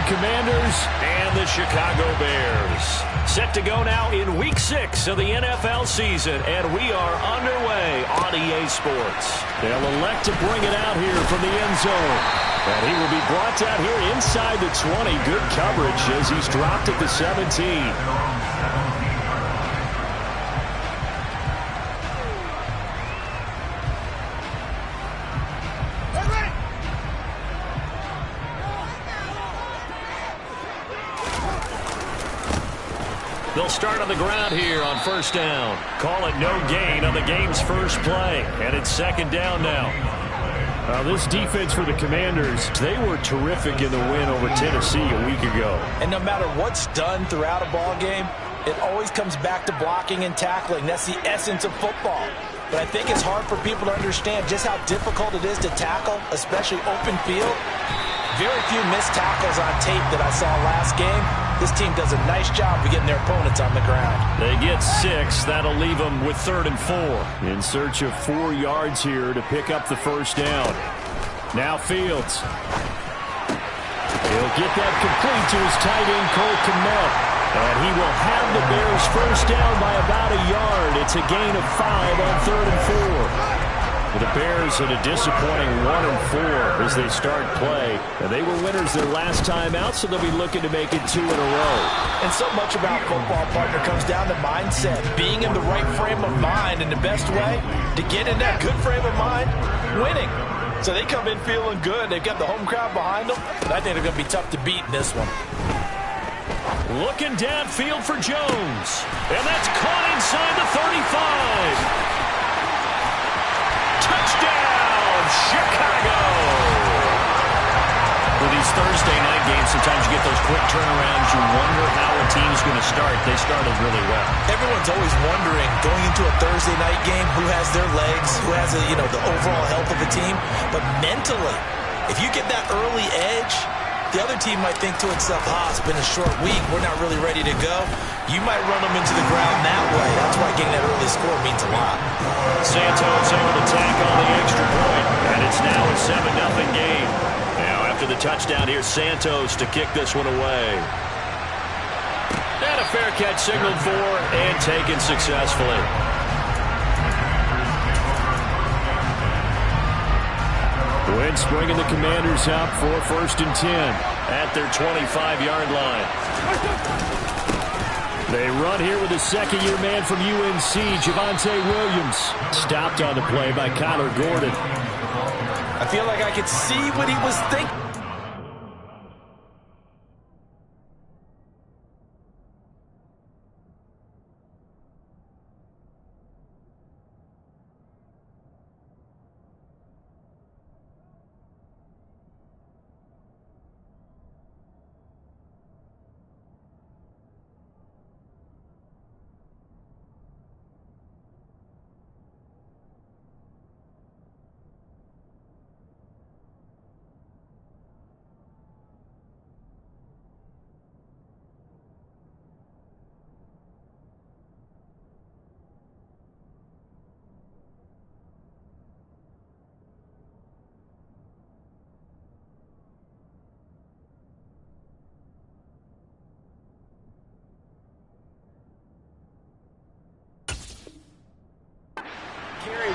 Commanders and the Chicago Bears. Set to go now in Week 6 of the NFL season, and we are underway on EA Sports. They'll elect to bring it out here from the end zone. And he will be brought out here inside the 20. Good coverage as he's dropped at the 17. They'll start on the ground here on first down. Call it no gain on the game's first play. And it's second down now. This defense for the Commanders, they were terrific in the win over Tennessee a week ago. And no matter what's done throughout a ball game, it always comes back to blocking and tackling. That's the essence of football. But I think it's hard for people to understand just how difficult it is to tackle, especially open field. Very few missed tackles on tape that I saw last game. This team does a nice job of getting their opponents on the ground. They get 6. That'll leave them with 3rd and 4. In search of 4 yards here to pick up the first down. Now Fields. He'll get that complete to his tight end, Cole Kmet. And he will have the Bears first down by about a yard. It's a gain of 5 on 3rd and 4. The Bears at a disappointing 1-4 as they start play. And they were winners their last time out, so they'll be looking to make it 2 in a row. And so much about football, partner, comes down to mindset. Being in the right frame of mind, and the best way to get in that good frame of mind, winning. So they come in feeling good. They've got the home crowd behind them. And I think they're going to be tough to beat in this one. Looking downfield for Jones. And that's caught inside the 35. Touchdown, Chicago! With these Thursday night games, sometimes you get those quick turnarounds. You wonder how a team's going to start. They started really well. Everyone's always wondering, going into a Thursday night game, who has their legs, who has the overall health of the team. But mentally, if you get that early edge, the other team might think to itself, it's been a short week. We're not really ready to go. You might run them into the ground that way. That's why getting that early score means a lot. Santos able to tack on the extra point, and it's now a 7-0 game. Now after the touchdown here, Santos to kick this one away. And a fair catch signaled for and taken successfully. Wentz bringing the Commanders up for 1st and 10 at their 25-yard line. They run here with a second-year man from UNC, Javonte Williams. Stopped on the play by Kyler Gordon. I feel like I could see what he was thinking.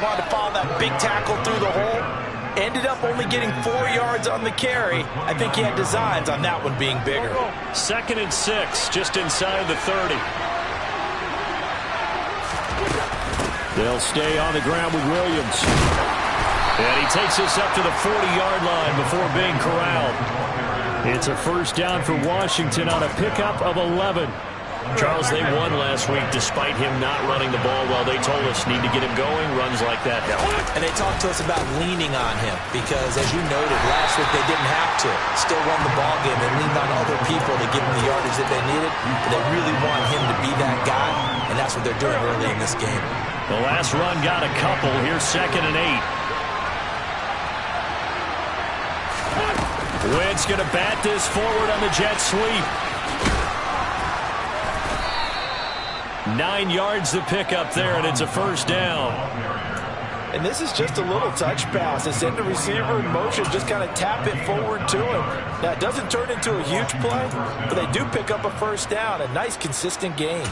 Wanted to follow that big tackle through the hole. Ended up only getting 4 yards on the carry. I think he had designs on that one being bigger. 2nd and 6, just inside the 30. They'll stay on the ground with Williams. And he takes us up to the 40-yard line before being corralled. It's a first down for Washington on a pickup of 11. Charles, they won last week despite him not running the ball well. They told us need to get him going. Runs like that help. And they talked to us about leaning on him because, as you noted, last week they didn't have to. Still won the ball game. They leaned on other people to give him the yardage that they needed. But they really want him to be that guy, and that's what they're doing early in this game. The last run got a couple. Here's 2nd and 8. Wentz going to bat this forward on the jet sweep. 9 yards to pick up there, and it's a first down. And this is just a little touch pass. They send the receiver in motion, just kind of tap it forward to him. Now, it doesn't turn into a huge play, but they do pick up a first down. A nice, consistent gain.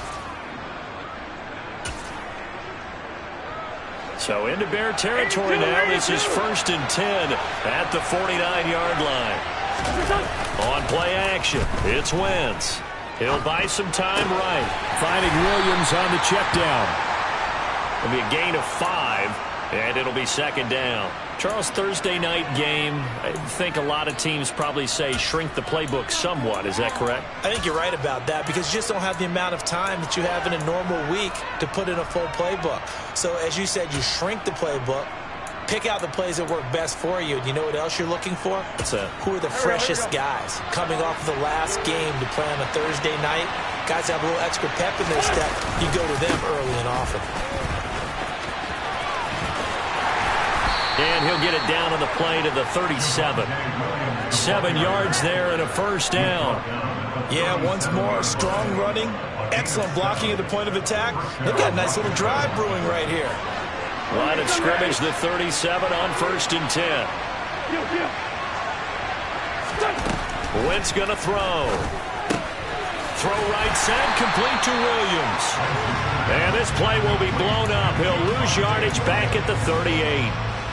So into Bear territory now. This is 1st and 10 at the 49-yard line. On play action, it's Wentz. He'll buy some time right. Finding Williams on the check down. It'll be a gain of 5. And it'll be 2nd down. Charles, Thursday night game, I think a lot of teams probably say shrink the playbook somewhat. Is that correct? I think you're right about that because you just don't have the amount of time that you have in a normal week to put in a full playbook. So as you said, you shrink the playbook, pick out the plays that work best for you. And you know what else you're looking for? What's that? Who are the freshest guys coming off of the last game to play on a Thursday night? Guys have a little extra pep in their step. You go to them early and often. And he'll get it down on the play to the 37. 7 yards there and a first down. Yeah, once more, strong running, excellent blocking at the point of attack. They've got a nice little drive brewing right here. Line of scrimmage, the 37 on 1st and 10. Wentz going to throw. Throw right side, complete to Williams. And this play will be blown up. He'll lose yardage back at the 38.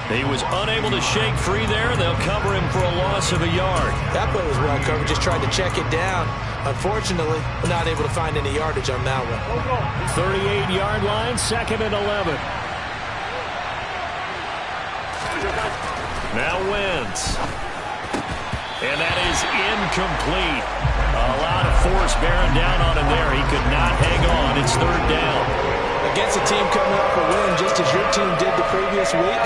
He was unable to shake free there. They'll cover him for a loss of a yard. That play was well covered. Just tried to check it down. Unfortunately, we're not able to find any yardage on that one. 38-yard line, 2nd and 11. Now Wentz. And that is incomplete. A lot of force bearing down on him there. He could not hang on. It's 3rd down. Against a team coming off a win, just as your team did the previous week,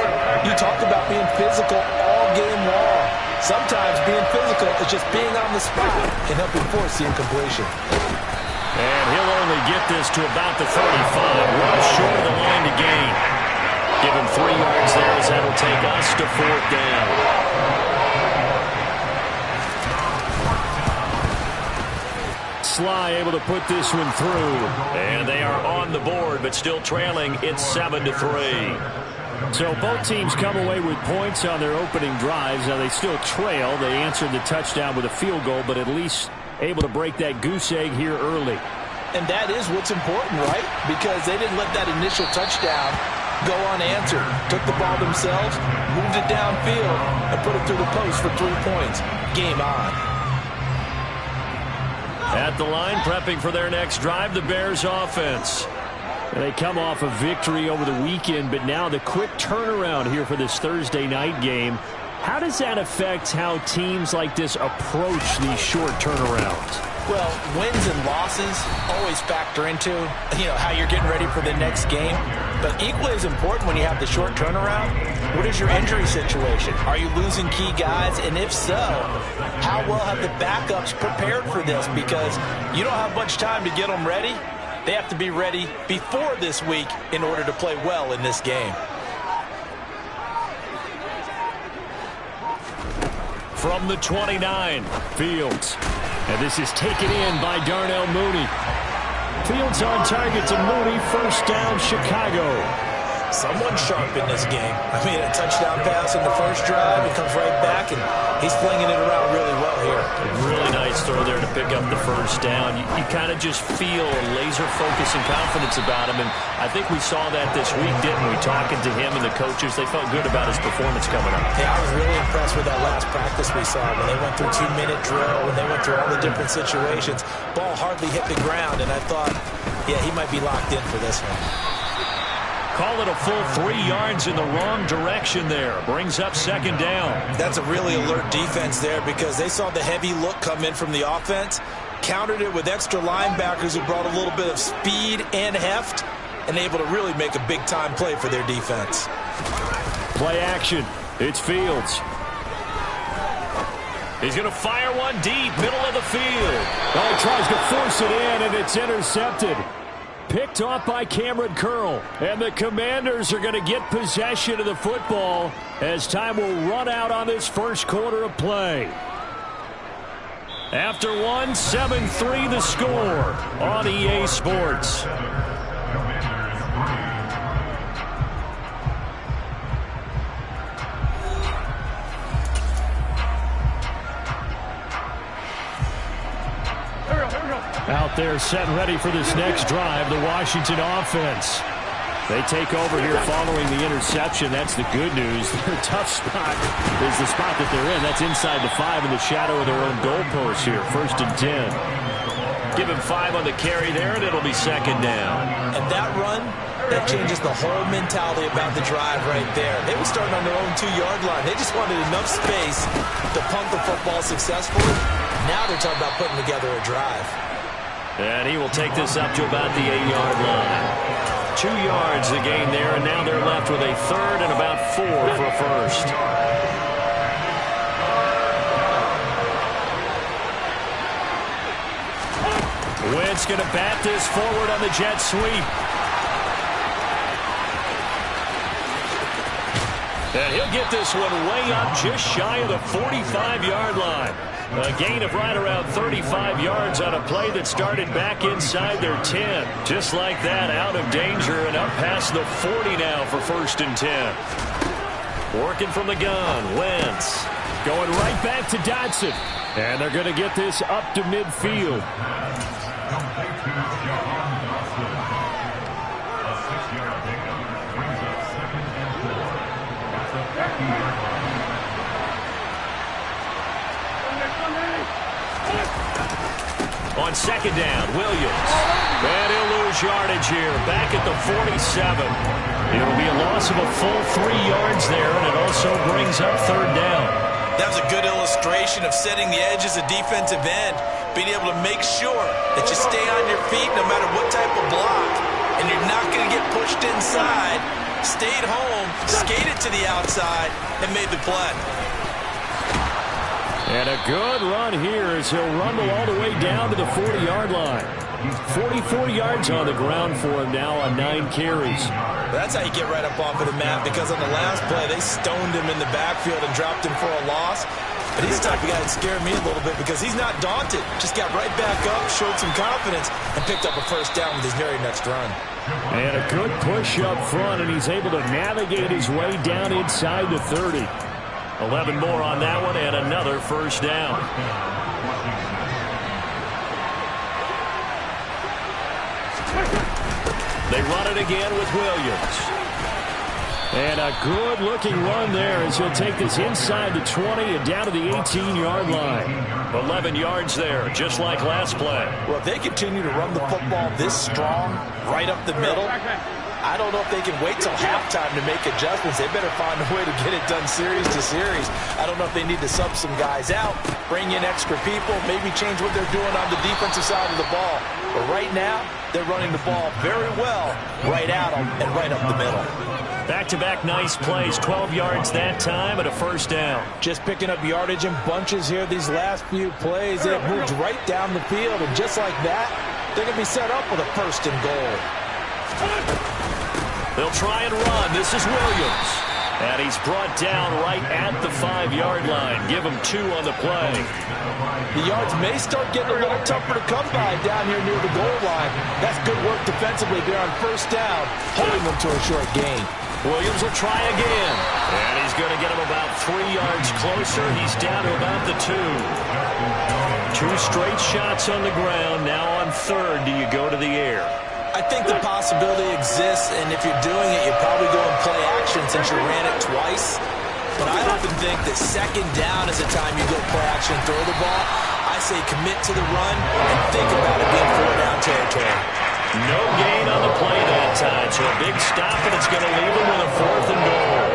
you talk about being physical all game long. Sometimes being physical is just being on the spot and helping force the incompletion. And he'll only get this to about the 35. Well short of the line to gain. Give him 3 yards there as that'll take us to 4th down. Sly able to put this one through. And they are on the board, but still trailing. It's 7-3. So both teams come away with points on their opening drives. Now they still trail. They answered the touchdown with a field goal, but at least able to break that goose egg here early. And that is what's important, right? Because they didn't let that initial touchdown go unanswered. Took the ball themselves, moved it downfield, and put it through the post for 3 points. Game on. At the line, prepping for their next drive, the Bears offense. They come off a victory over the weekend, but now the quick turnaround here for this Thursday night game. How does that affect how teams like this approach these short turnarounds? Well, wins and losses always factor into, how you're getting ready for the next game. But equally as important when you have the short turnaround, what is your injury situation? Are you losing key guys? And if so, how well have the backups prepared for this? Because you don't have much time to get them ready. They have to be ready before this week in order to play well in this game. From the 29, Fields. And this is taken in by Darnell Mooney. Fields on target to Mooney. First down, Chicago. Someone sharp in this game. I mean, a touchdown pass in the first drive. It comes right back, and he's flinging it around really well here. Really nice throw there to pick up the first down. You kind of just feel a laser focus and confidence about him, and I think we saw that this week, didn't we? Talking to him and the coaches, they felt good about his performance coming up. Yeah, I was really impressed with that last practice we saw when they went through 2-minute drill, when they went through all the different situations. Ball hardly hit the ground, and I thought, yeah, he might be locked in for this one. Call it a full 3 yards in the wrong direction there. Brings up second down. That's a really alert defense there because they saw the heavy look come in from the offense, countered it with extra linebackers who brought a little bit of speed and heft, and able to really make a big-time play for their defense. Play action. It's Fields. He's going to fire one deep, middle of the field. Oh, he tries to force it in, and it's intercepted. Picked off by Cameron Curl. And the Commanders are going to get possession of the football as time will run out on this first quarter of play. After one, 7-3 the score on EA Sports. Out there set and ready for this next drive, the Washington offense. They take over here following the interception. That's the good news. Their tough spot is the spot that they're in. That's inside the 5 in the shadow of their own goalpost here. 1st and 10. Give him 5 on the carry there, and it'll be 2nd down. And that run, that changes the whole mentality about the drive right there. They were starting on their own 2-yard line. They just wanted enough space to punt the football successfully. Now they're talking about putting together a drive. And he will take this up to about the 8-yard line. 2 yards the gain there, and now they're left with a 3rd and about 4 for a first. Wentz going to bat this forward on the jet sweep. And he'll get this one way up just shy of the 45-yard line. A gain of right around 35 yards on a play that started back inside their 10. Just like that, out of danger and up past the 40 now for 1st and 10. Working from the gun, Wentz. Going right back to Dotson. And they're going to get this up to midfield. On 2nd down, Williams. And he'll lose yardage here. Back at the 47. It'll be a loss of a full 3 yards there, and it also brings up 3rd down. That was a good illustration of setting the edge as a defensive end, being able to make sure that you stay on your feet no matter what type of block, and you're not going to get pushed inside. Stayed home, skated to the outside, and made the play. And a good run here as he'll rumble all the way down to the 40-yard line. 44 yards on the ground for him now on 9 carries. That's how you get right up off of the mat, because on the last play, they stoned him in the backfield and dropped him for a loss. But he's the type of guy that scared me a little bit because he's not daunted. Just got right back up, showed some confidence, and picked up a 1st down with his very next run. And a good push up front, and he's able to navigate his way down inside the 30. 11 more on that one, and another 1st down. They run it again with Williams. And a good-looking run there as he'll take this inside the 20 and down to the 18-yard line. 11 yards there, just like last play. Well, if they continue to run the football this strong, right up the middle, I don't know if they can wait till halftime to make adjustments. They better find a way to get it done series to series. I don't know if they need to sub some guys out, bring in extra people, maybe change what they're doing on the defensive side of the ball. But right now, they're running the ball very well, right at them and right up the middle. Back-to-back nice plays, 12 yards that time and a 1st down. Just picking up yardage in bunches here these last few plays. They've moved right down the field, and just like that, they're going to be set up with a 1st and goal. They'll try and run. This is Williams. And he's brought down right at the 5-yard line. Give him 2 on the play. The yards may start getting a little tougher to come by down here near the goal line. That's good work defensively there on 1st down, holding them to a short gain. Williams will try again. And he's going to get him about 3 yards closer. He's down to about the 2. 2 straight shots on the ground. Now on 3rd, do you go to the air? I think the possibility exists, and if you're doing it, you probably go and play action since you ran it twice. But I often think that 2nd down is the time you go play action and throw the ball. I say commit to the run and think about it being 4-down territory. No gain on the play that time, so a big stop, and it's going to leave them with a 4th and goal.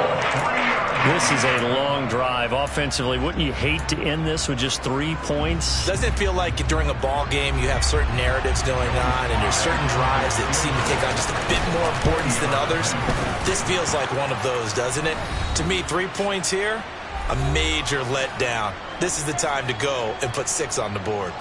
This is a long drive offensively. Wouldn't you hate to end this with just 3 points? Doesn't it feel like during a ball game you have certain narratives going on and there's certain drives that seem to take on just a bit more importance than others? This feels like one of those, doesn't it? To me, 3 points here, a major letdown. This is the time to go and put 6 on the board.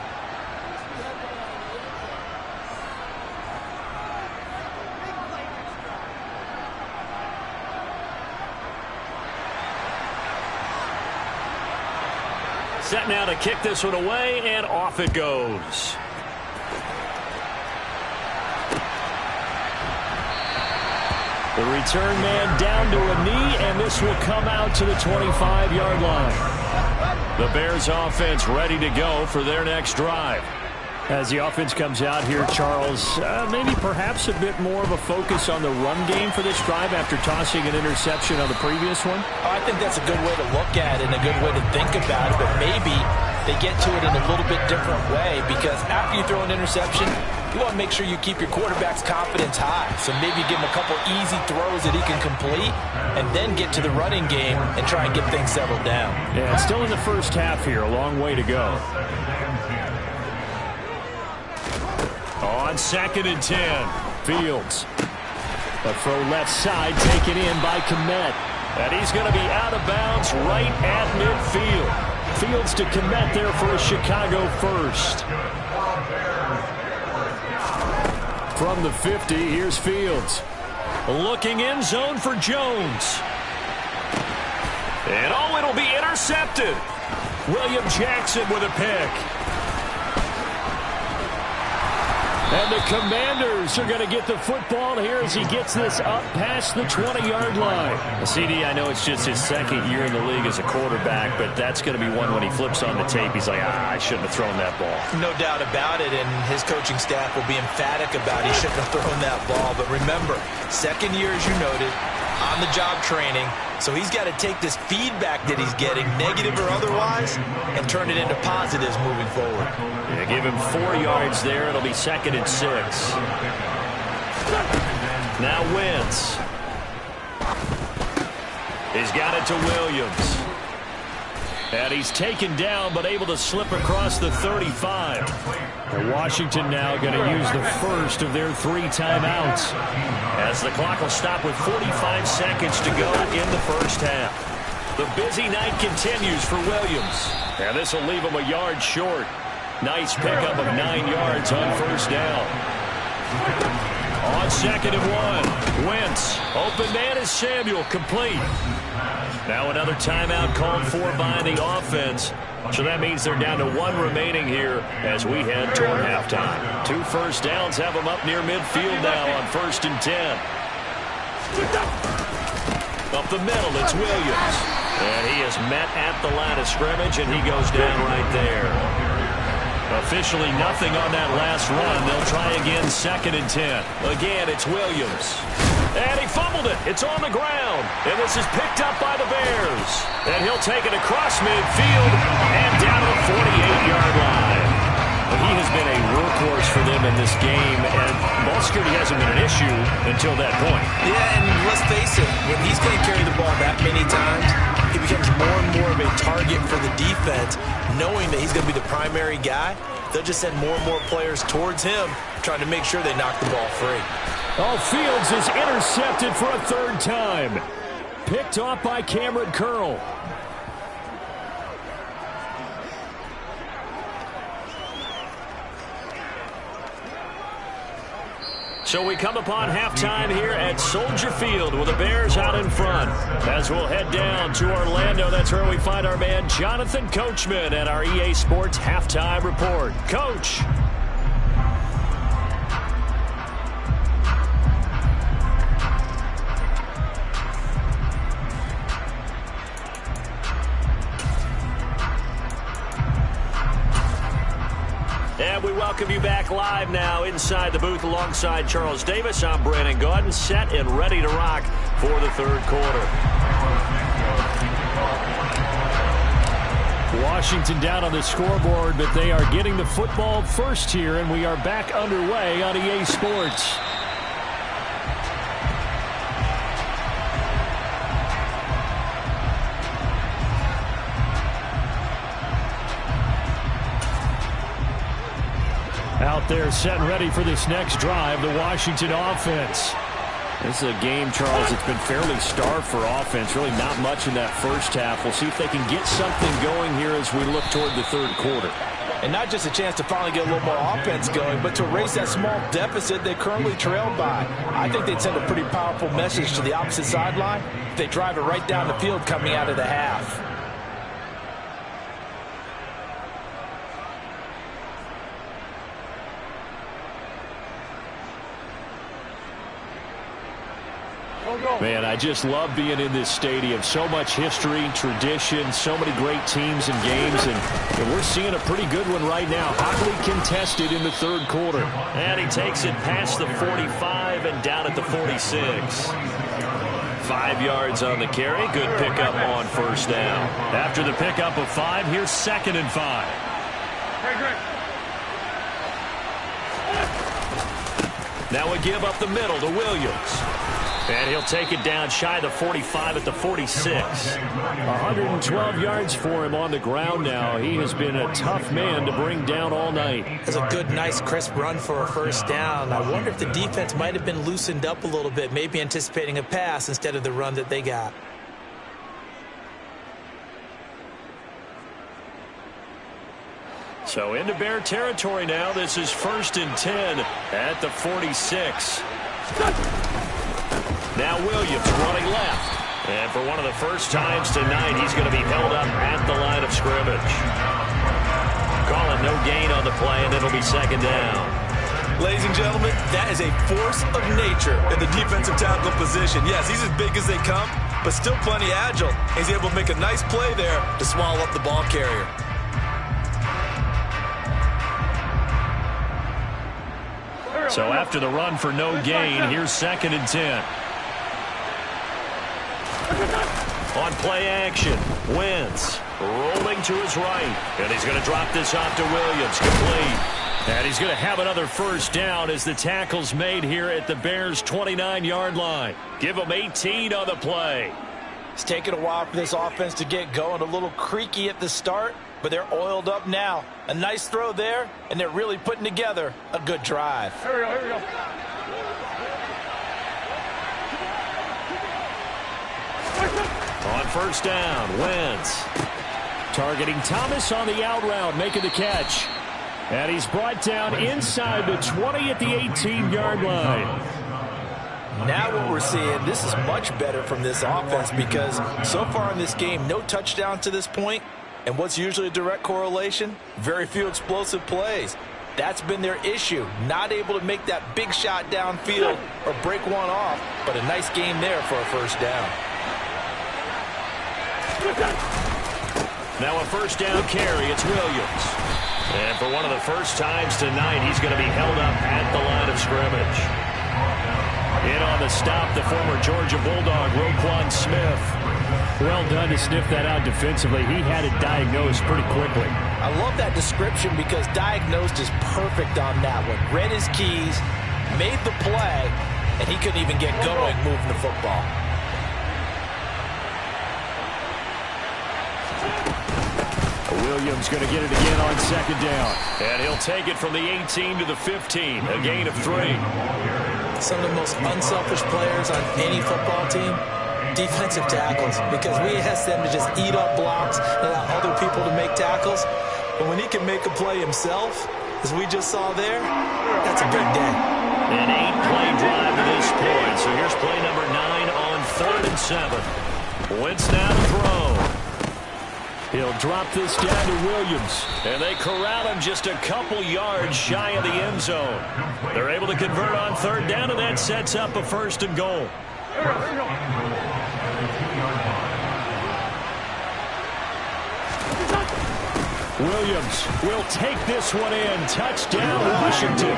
Set now to kick this one away, and off it goes. The return man down to a knee, and this will come out to the 25-yard line. The Bears offense ready to go for their next drive. As the offense comes out here, Charles, maybe perhaps a bit more of a focus on the run game for this drive after tossing an interception on the previous one? I think that's a good way to look at it and a good way to think about it, but maybe they get to it in a little bit different way, because after you throw an interception, you want to make sure you keep your quarterback's confidence high. So maybe give him a couple easy throws that he can complete and then get to the running game and try and get things settled down. Yeah, it's still in the first half here. A long way to go. On 2nd and 10, Fields. A throw left side taken in by Kmet. And he's going to be out of bounds right at midfield. Fields to Kmet there for a Chicago first. From the 50, here's Fields. Looking in zone for Jones. And oh, it'll be intercepted. William Jackson with a pick. And the Commanders are going to get the football here as he gets this up past the 20-yard line. CD, I know it's just his second year in the league as a quarterback, but that's going to be one when he flips on the tape. He's like, I shouldn't have thrown that ball. No doubt about it, and his coaching staff will be emphatic about he shouldn't have thrown that ball. But remember, second year, as you noted, on-the-job training. So he's got to take this feedback that he's getting, negative or otherwise, and turn it into positives moving forward. Yeah, give him 4 yards there. It'll be 2nd and 6. Now Wentz. He's got it to Williams. And he's taken down, but able to slip across the 35. And Washington now going to use the first of their 3 timeouts, as the clock will stop with 45 seconds to go in the first half. The busy night continues for Williams. And this will leave him a yard short. Nice pickup of 9 yards on first down. On 2nd and 1, Wentz. Open man is Samuel, complete. Now another timeout called for by the offense. So that means they're down to 1 remaining here as we head toward halftime. 2 first downs have them up near midfield now on 1st and 10. Up the middle, it's Williams. And he is met at the line of scrimmage, and he goes down right there. Officially nothing on that last run. They'll try again 2nd and 10. Again, it's Williams. And he fumbled it. It's on the ground. And this is picked up by the Bears. And he'll take it across midfield and down to the 48-yard line. He has been a workhorse for them in this game, and ball security hasn't been an issue until that point. Yeah, and let's face it, when he's going to carry the ball that many times, he becomes more and more of a target for the defense, knowing that he's going to be the primary guy. They'll just send more and more players towards him, trying to make sure they knock the ball free. Oh, Fields is intercepted for a 3rd time. Picked off by Cameron Curl. So we come upon halftime here at Soldier Field with the Bears out in front. As we'll head down to Orlando, that's where we find our man Jonathan Coachman at our EA Sports Halftime Report. Coach. And we welcome you back live now inside the booth alongside Charles Davis. I'm Brandon Gaudin, set and ready to rock for the 3rd quarter. Washington down on the scoreboard, but they are getting the football first here, and we are back underway on EA Sports. Out there set and ready for this next drive, the Washington offense. This is a game, Charles, it's been fairly starved for offense. Really not much in that first half. We'll see if they can get something going here as we look toward the 3rd quarter. And not just a chance to finally get a little more offense going, but to erase that small deficit they currently trailed by. I think they'd send a pretty powerful message to the opposite sideline if they drive it right down the field coming out of the half. Man, I just love being in this stadium. So much history, tradition, so many great teams and games, and we're seeing a pretty good one right now. Hotly contested in the third quarter. And he takes it past the 45 and down at the 46. 5 yards on the carry. Good pickup on first down. After the pickup of 5, here's 2nd and 5. Now we give up the middle to Williams. And he'll take it down shy of the 45 at the 46. 112 yards for him on the ground now. He has been a tough man to bring down all night. It's a good, nice, crisp run for a first down. I wonder if the defense might have been loosened up a little bit, maybe anticipating a pass instead of the run that they got. So into Bear territory now. This is 1st and 10 at the 46. Now Williams running left. And for one of the first times tonight, he's going to be held up at the line of scrimmage. Calling no gain on the play, and it'll be 2nd down. Ladies and gentlemen, that is a force of nature in the defensive tackle position. Yes, he's as big as they come, but still plenty agile. He's able to make a nice play there to swallow up the ball carrier. So after the run for no gain, here's 2nd and 10. On play action, Wentz rolling to his right. And he's going to drop this off to Williams, complete. And he's going to have another first down as the tackle's made here at the Bears' 29-yard line. Give them 18 on the play. It's taken a while for this offense to get going. A little creaky at the start, but they're oiled up now. A nice throw there, and they're really putting together a good drive. Here we go. On first down, Wentz targeting Thomas on the out route, making the catch. And he's brought down inside the 20 at the 18-yard line. Now what we're seeing, this is much better from this offense because so far in this game, no touchdown to this point. And what's usually a direct correlation? Very few explosive plays. That's been their issue. Not able to make that big shot downfield or break one off, but a nice game there for a first down. Now a first down carry, it's Williams. And for one of the first times tonight, he's going to be held up at the line of scrimmage. In on the stop, the former Georgia Bulldog, Roquan Smith. Well done to sniff that out defensively. He had it diagnosed pretty quickly. I love that description because diagnosed is perfect on that one. Read his keys, made the play, and he couldn't even get going moving the football. Williams going to get it again on 2nd down. And he'll take it from the 18 to the 15, a gain of 3. Some of the most unselfish players on any football team, defensive tackles, because we ask them to just eat up blocks and allow other people to make tackles. But when he can make a play himself, as we just saw there, that's a big day. An 8-play drive to this point. So here's play number 9 on 3rd and 7. Wentz now to throw. He'll drop this down to Williams. And they corral him just a couple yards shy of the end zone. They're able to convert on 3rd down, and that sets up a 1st and goal. Williams will take this one in. Touchdown, Washington.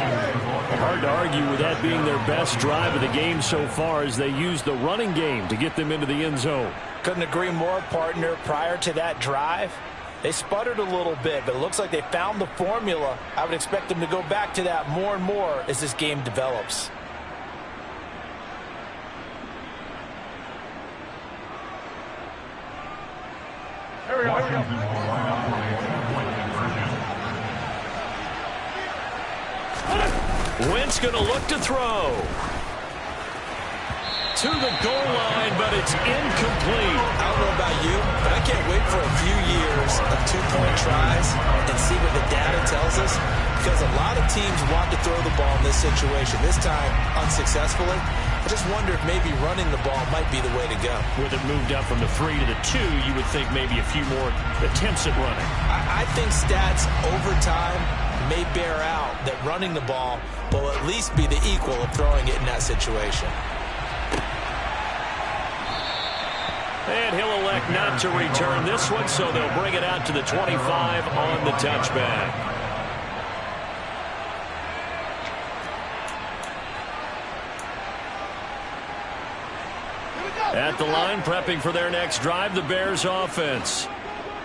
Hard to argue with that being their best drive of the game so far as they use the running game to get them into the end zone. Couldn't agree more, partner. Prior to that drive, they sputtered a little bit, but it looks like they found the formula. I would expect them to go back to that more and more as this game develops. Here we go. Wentz going to look to throw. To the goal line, but it's incomplete. I don't know about you, but I can't wait for a few years of two-point tries and see what the data tells us, because a lot of teams want to throw the ball in this situation. This time, unsuccessfully. I just wonder if maybe running the ball might be the way to go. With it moved up from the 3 to the 2, you would think maybe a few more attempts at running. I think stats over time may bear out that running the ball will at least be the equal of throwing it in that situation. And he'll elect not to return this one, so they'll bring it out to the 25 on the touchback. At the line, prepping for their next drive, the Bears offense.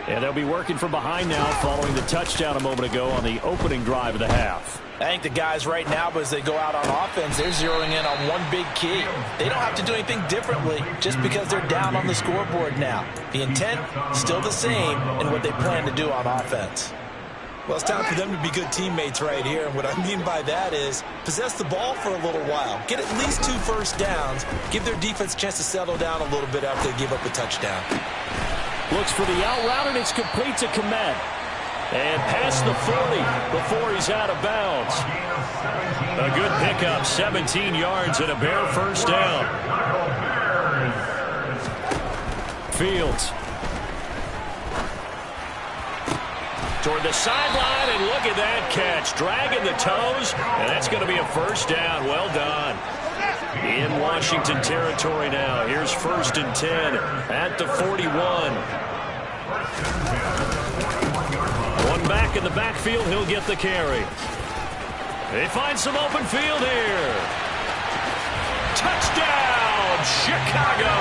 And they'll be working from behind now following the touchdown a moment ago on the opening drive of the half. I think the guys right now, as they go out on offense, they're zeroing in on one big key. They don't have to do anything differently just because they're down on the scoreboard now. The intent, still the same in what they plan to do on offense. Well, it's time for them to be good teammates right here. And what I mean by that is possess the ball for a little while. Get at least 2 first downs. Give their defense a chance to settle down a little bit after they give up a touchdown. Looks for the out route, and it's complete to Kmet. And past the 40 before he's out of bounds. A good pickup, 17 yards and a Bear first down. Fields. Toward the sideline, and look at that catch. Dragging the toes, and that's going to be a first down. Well done. In Washington territory now. Here's 1st and 10 at the 41. One back in the backfield. He'll get the carry. They find some open field here. Touchdown, Chicago.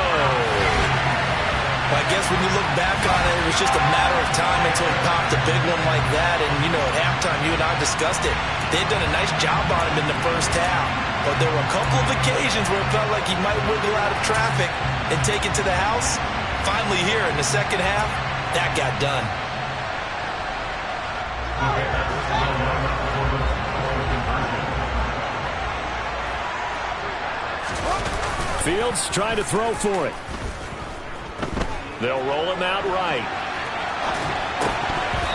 I guess when you look back on it, it was just a matter of time until he popped a big one like that. And, you know, at halftime, you and I discussed it. They'd done a nice job on him in the first half. But there were a couple of occasions where it felt like he might wiggle out of traffic and take it to the house. Finally here in the second half, that got done. Fields trying to throw for it. They'll roll him out right.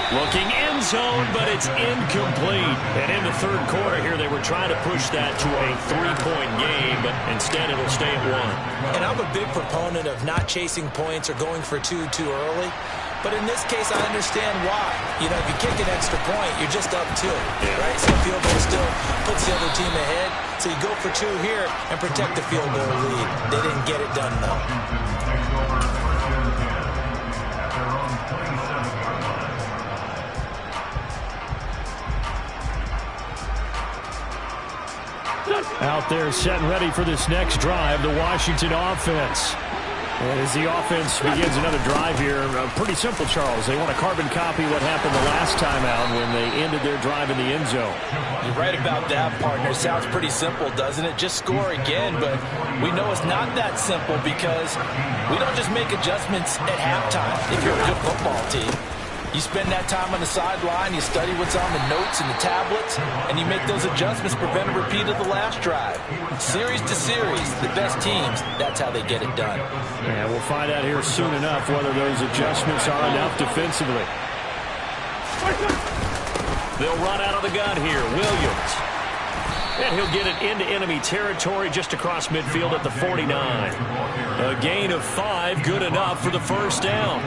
Looking end zone, but it's incomplete. And in the third quarter here, they were trying to push that to a 3-point game, but instead it'll stay at 1. And I'm a big proponent of not chasing points or going for 2 too early. But in this case, I understand why. You know, if you kick an extra point, you're just up 2, right? So field goal still puts the other team ahead. So you go for 2 here and protect the field goal lead. They didn't get it done, though. Out there set and ready for this next drive, the Washington offense. And as the offense begins another drive here, pretty simple, Charles. They want to carbon copy what happened the last time out when they ended their drive in the end zone. You're right about that, partner. Sounds pretty simple, doesn't it? Just score again, but we know it's not that simple because we don't just make adjustments at halftime if you're a good football team. You spend that time on the sideline, you study what's on the notes and the tablets, and you make those adjustments, prevent a repeat of the last drive. Series to series, the best teams, that's how they get it done. And we'll find out here soon enough whether those adjustments are enough defensively. They'll run out of the gun here. Williams. And he'll get it into enemy territory just across midfield at the 49. A gain of 5, good enough for the first down.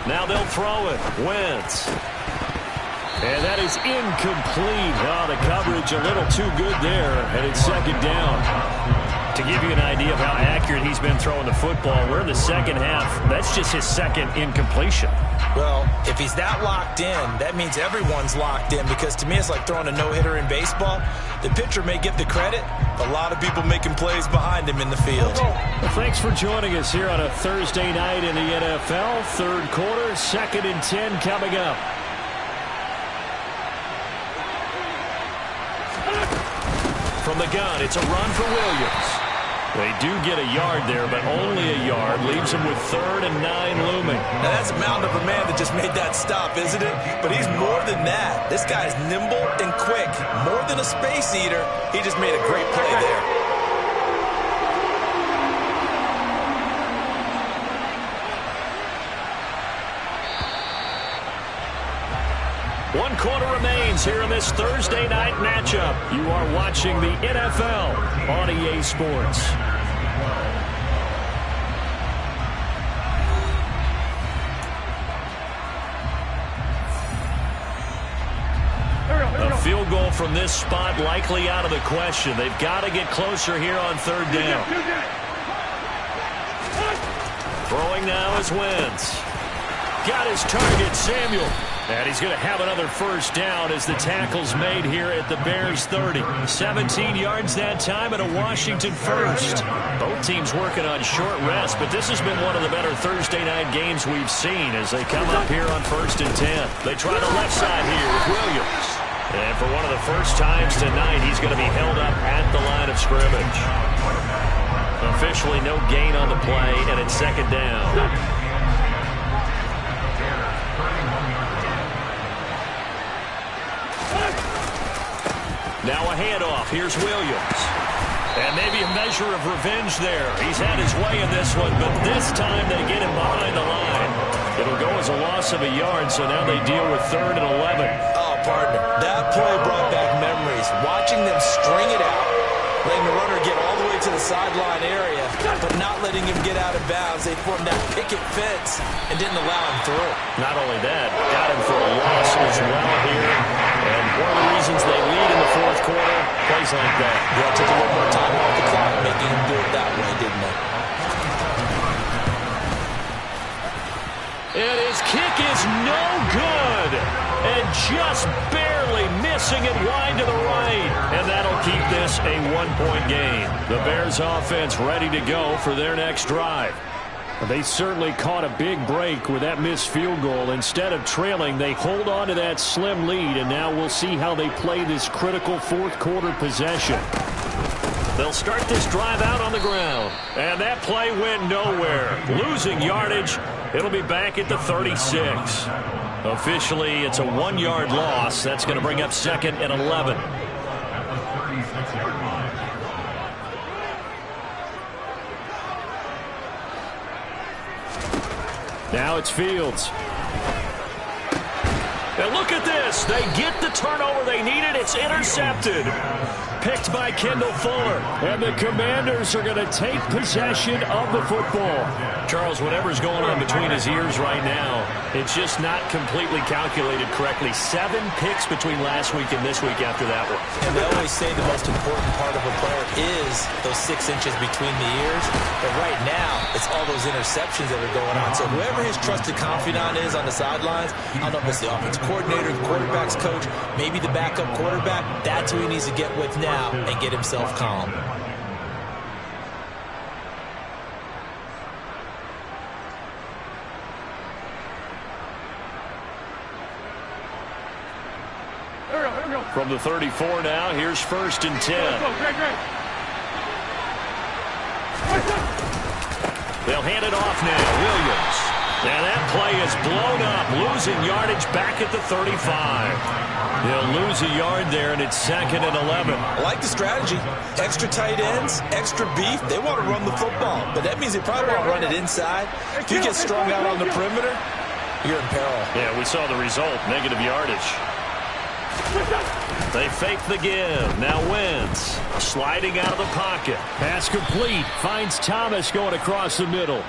Now they'll throw it. Wentz. And that is incomplete. Oh, the coverage a little too good there. And it's second down. To give you an idea of how accurate he's been throwing the football, we're in the second half. That's just his second incompletion. Well, if he's that locked in, that means everyone's locked in, because to me it's like throwing a no-hitter in baseball. The pitcher may get the credit, but a lot of people making plays behind him in the field. Well, thanks for joining us here on a Thursday night in the NFL. Third quarter, 2nd and 10 coming up. From the gun, it's a run for Williams. They do get a yard there, but only a yard. Leaves them with 3rd and 9 looming. Now that's a mound of a man that just made that stop, isn't it? But he's more than that. This guy's nimble and quick. More than a space eater, he just made a great play there. One quarter remains here in this Thursday night matchup. You are watching the NFL on EA Sports. A field goal from this spot likely out of the question. They've got to get closer here on third down. Throwing now is Wentz. Got his target, Samuel. And he's going to have another first down as the tackle's made here at the Bears 30. 17 yards that time and a Washington first. Both teams working on short rest, but this has been one of the better Thursday night games we've seen as they come up here on 1st and 10. They try the left side here with Williams. And for one of the first times tonight, he's going to be held up at the line of scrimmage. Officially no gain on the play, and it's 2nd down. Now a handoff. Here's Williams. And maybe a measure of revenge there. He's had his way in this one, but this time they get him behind the line. It'll go as a loss of a yard, so now they deal with 3rd and 11. Oh, partner, that play brought back memories. Watching them string it out, letting the runner get all the way to the sideline area, but not letting him get out of bounds. They formed that picket fence and didn't allow him through. Not only that, got him for a loss as well here. And one of the reasons they lead in the 4th quarter, plays like that. Yeah, took a little more time off the clock, making him do it that way, didn't they? And his kick is no good. And just barely missing it wide to the right. And that'll keep this a 1-point game. The Bears offense ready to go for their next drive. They certainly caught a big break with that missed field goal. Instead of trailing, they hold on to that slim lead, and now we'll see how they play this critical 4th quarter possession. They'll start this drive out on the ground, and that play went nowhere. Losing yardage, it'll be back at the 36. Officially, it's a 1-yard loss. That's going to bring up 2nd and 11. Now it's Fields. And look at this. They get the turnover they needed. It's intercepted. Picked by Kendall Fuller. And the Commanders are going to take possession of the football. Charles, whatever's going on between his ears right now, it's just not completely calculated correctly. 7 picks between last week and this week after that one. And they always say the most important part of a player is those 6 inches between the ears. But right now, it's all those interceptions that are going on. So whoever his trusted confidant is on the sidelines, I don't know if it's the offensive coordinator, the quarterback's coach, maybe the backup quarterback, that's who he needs to get with now and get himself calm. From the 34 now, here's 1st and 10. They'll hand it off now. Williams. And that play is blown up, losing yardage back at the 35. They'll lose a yard there, and it's 2nd and 11. I like the strategy. Extra tight ends, extra beef. They want to run the football, but that means they probably won't run it inside. If you get strung out on the perimeter, you're in peril. Yeah, we saw the result, negative yardage. They fake the give. Now Wentz sliding out of the pocket. Pass complete. Finds Thomas going across the middle.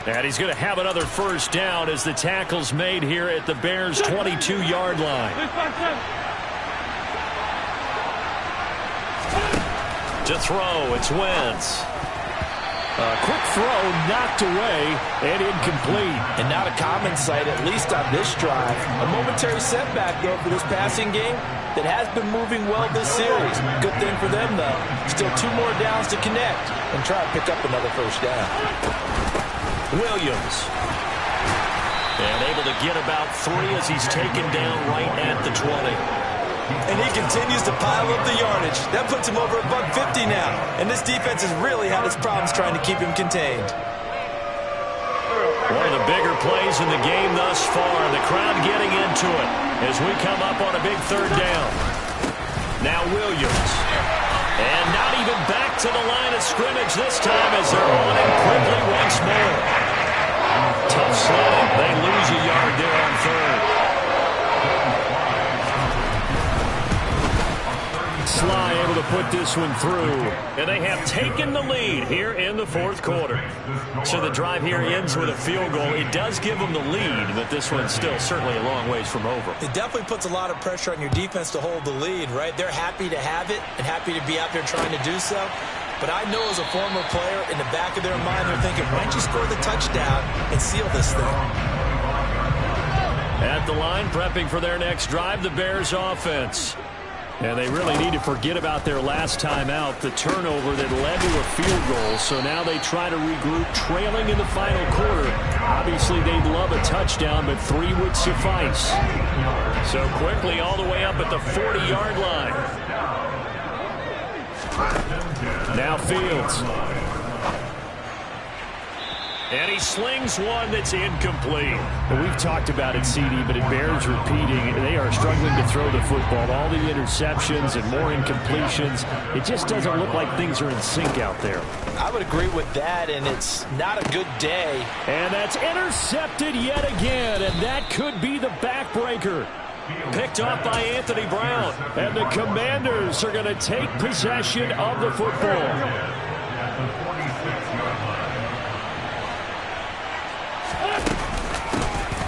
And he's going to have another first down as the tackle's made here at the Bears' 22-yard line. To throw, it's Wentz. A quick throw knocked away and incomplete. And not a common sight, at least on this drive. A momentary setback, though, for this passing game that has been moving well this series. Good thing for them, though. Still 2 more downs to connect and try to pick up another first down. Williams. And able to get about 3 as he's taken down right at the 20. And he continues to pile up the yardage. That puts him over $150 now. And this defense has really had its problems trying to keep him contained. One of the bigger plays in the game thus far. The crowd getting into it as we come up on a big 3rd down. Now Williams. And not even back to the line of scrimmage this time as they're on him quickly once more. Tough sledding. They lose a yard there on 3rd. Sly able to put put this one through, and they have taken the lead here in the fourth quarter. So the drive here ends with a field goal. It does give them the lead, but this one's still certainly a long ways from over. It definitely puts a lot of pressure on your defense to hold the lead, right? They're happy to have it and happy to be out there trying to do so. But I know as a former player, in the back of their mind, they're thinking, why don't you score the touchdown and seal this thing? At the line, prepping for their next drive, the Bears offense. And they really need to forget about their last time out, the turnover that led to a field goal. So now they try to regroup, trailing in the final quarter. Obviously, they'd love a touchdown, but 3 would suffice. So quickly all the way up at the 40-yard line. Now Fields. And he slings one that's incomplete. We've talked about it, CD, but it bears repeating. They are struggling to throw the football. All the interceptions and more incompletions. It just doesn't look like things are in sync out there. I would agree with that, and it's not a good day. And that's intercepted yet again, and that could be the backbreaker. Picked off by Anthony Brown. And the Commanders are going to take possession of the football.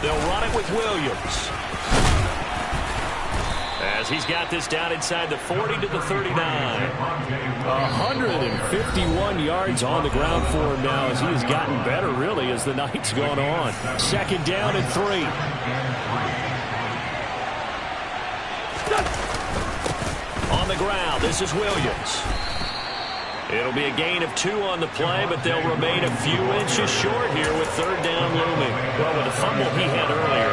They'll run it with Williams. As he's got this down inside the 40 to the 39. 151 yards on the ground for him now as he has gotten better, really, as the night's gone on. Second down and 3. On the ground, this is Williams. It'll be a gain of 2 on the play, but they'll remain a few inches short here with third down looming. Well, with the fumble he had earlier,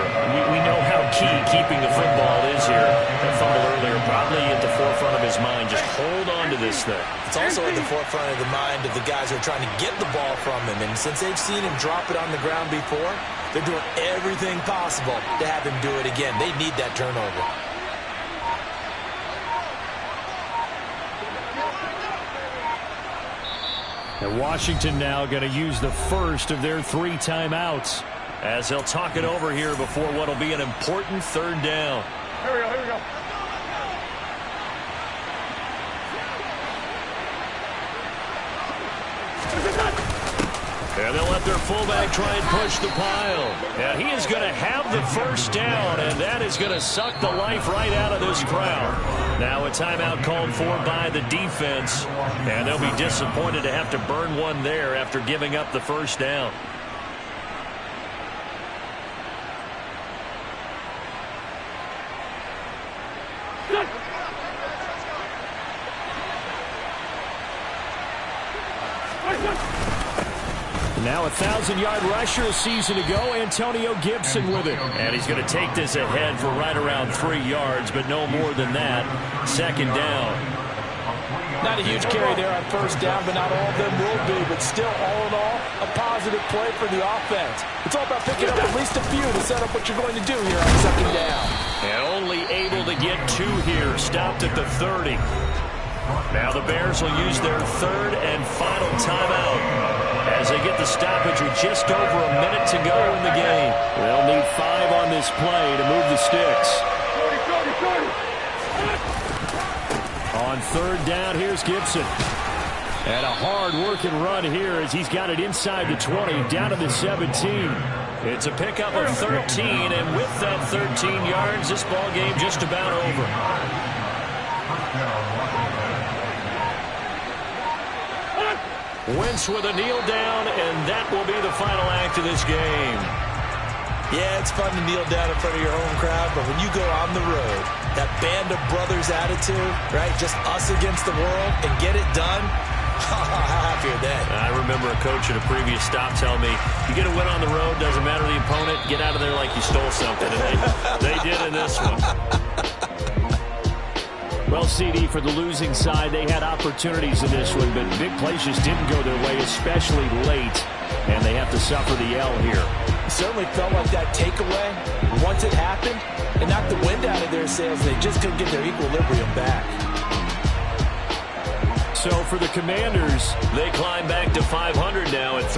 we know how key keeping the football is here. That fumble earlier probably at the forefront of his mind. Just hold on to this thing. It's also at the forefront of the mind of the guys who are trying to get the ball from him. And since they've seen him drop it on the ground before, they're doing everything possible to have him do it again. They need that turnover. And Washington now going to use the first of their 3 timeouts as they'll talk it over here before what will be an important third down. Here we go, here we go. And they'll let their fullback try and push the pile. And he is going to have the first down, and that is going to suck the life right out of this crowd. Now a timeout called for by the defense, and they'll be disappointed to have to burn one there after giving up the first down. Now a 1,000-yard rusher a season ago, Antonio Gibson with it. And he's going to take this ahead for right around 3 yards, but no more than that. Second down. Not a huge carry there on first down, but not all of them will be. But still, all in all, a positive play for the offense. It's all about picking up at least a few to set up what you're going to do here on second down. And only able to get 2 here, stopped at the 30. Now the Bears will use their third and final timeout as they get the stoppage with just over a minute to go in the game. They'll need 5 on this play to move the sticks. On third down, here's Gibson. And a hard-working run here as he's got it inside the 20, down to the 17. It's a pickup of 13, and with that 13 yards, this ball game just about over. Wentz with a kneel down, and that will be the final act of this game. Yeah, it's fun to kneel down in front of your home crowd, but when you go on the road, that band of brothers attitude, right, just us against the world, and get it done, how happy are they? I remember a coach at a previous stop telling me, you get a win on the road, doesn't matter the opponent, get out of there like you stole something, and they did in this one. Well, CD, for the losing side, they had opportunities in this one, but big plays just didn't go their way, especially late, and they have to suffer the L here. It certainly felt like that takeaway, once it happened, it knocked the wind out of their sails. They just couldn't get their equilibrium back. So for the Commanders, they climb back to 500 now at 3.